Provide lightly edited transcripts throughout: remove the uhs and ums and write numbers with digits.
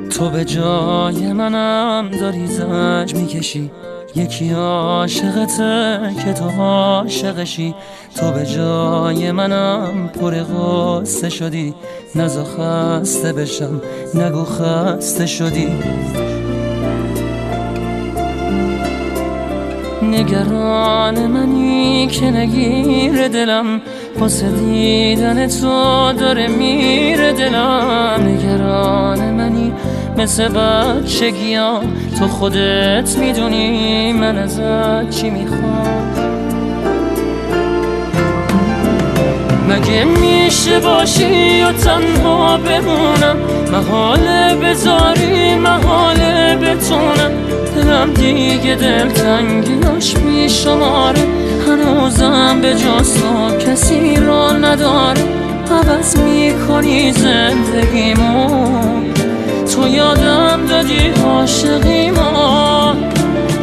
تو به جای منم داری زنج میکشی، یکی عاشقته که تو عاشقشی. تو به جای منم پر غصه شدی، نزا خسته بشم نگو خسته شدی. نگران منی که نگیر دلم، واسه دیدن تو داره میره دلم. نگران منی مثل بچگیام، تو خودت میدونی من ازت چی میخوام. مگه میشه باشی و تنها بمونم، محاله بذاری محاله بتونم. دلم دیگه دلتنگیاش میشماره، هنوزم به جز تو کسی را نداره. عوض میکنی زندگیمو، تو یادم دادی عاشقیمو.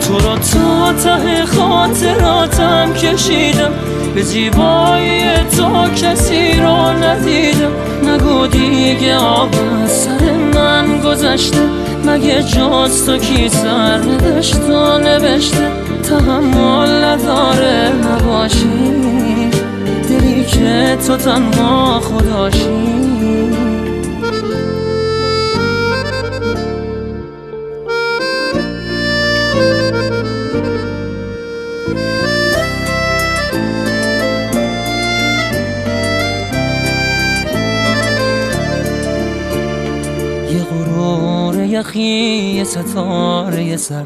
تو رو تا ته خاطراتم کشیدم، به زیبایی تو کسی رو ندیدم. نگو دیگه آب از سر من گذشته، مگه جز تو کی سر نوشت و نوشته. تحمل نداره نباشی، دلی که تو تنها خداشی. یه غرور یخی، یه ستاره سر،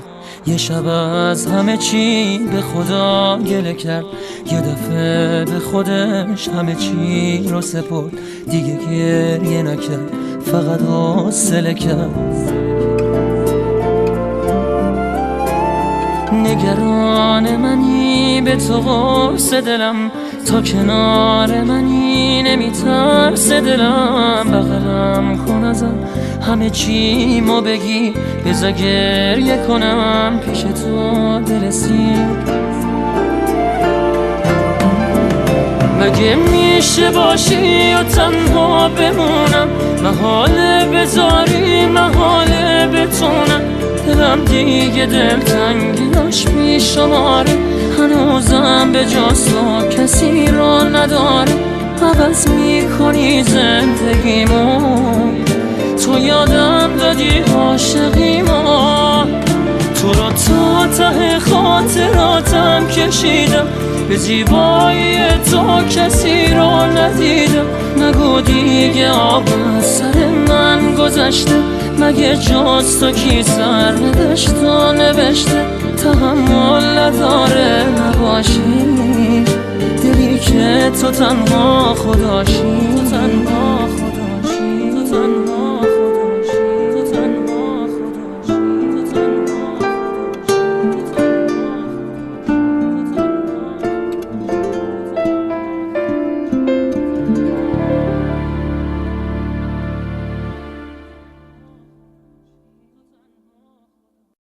یه شب از همه چی به خدا گله کرد. یه دفعه به خودش همه چی رو سپرد، دیگه گریه نکرد فقط حوصله کرد. نگران منی به تو قرص دلم، تا کنار منی نمیترس دلم. بغلم کن ازم همه چی مو بگی، بذار گریه کنم پیش تو دل سیر. مگه میشه باشی و تنها بمونم، محاله بذاری محاله بتونم. دلم دیگه دلتنگیاش میشماره، هنوزم به جز تو کسی را نداره. عوض میکنی زندگیمو، تو یادم دادی عاشقیمو. تو رو تا ته خاطراتم کشیدم، به زیبایی تو کسی رو ندیدم. نگو دیگه آب از سر من گذشته، مگه جز تو کی سر نوشت و نوشته. تحمل نداره نباشی، دلی که تو تنها خداشی.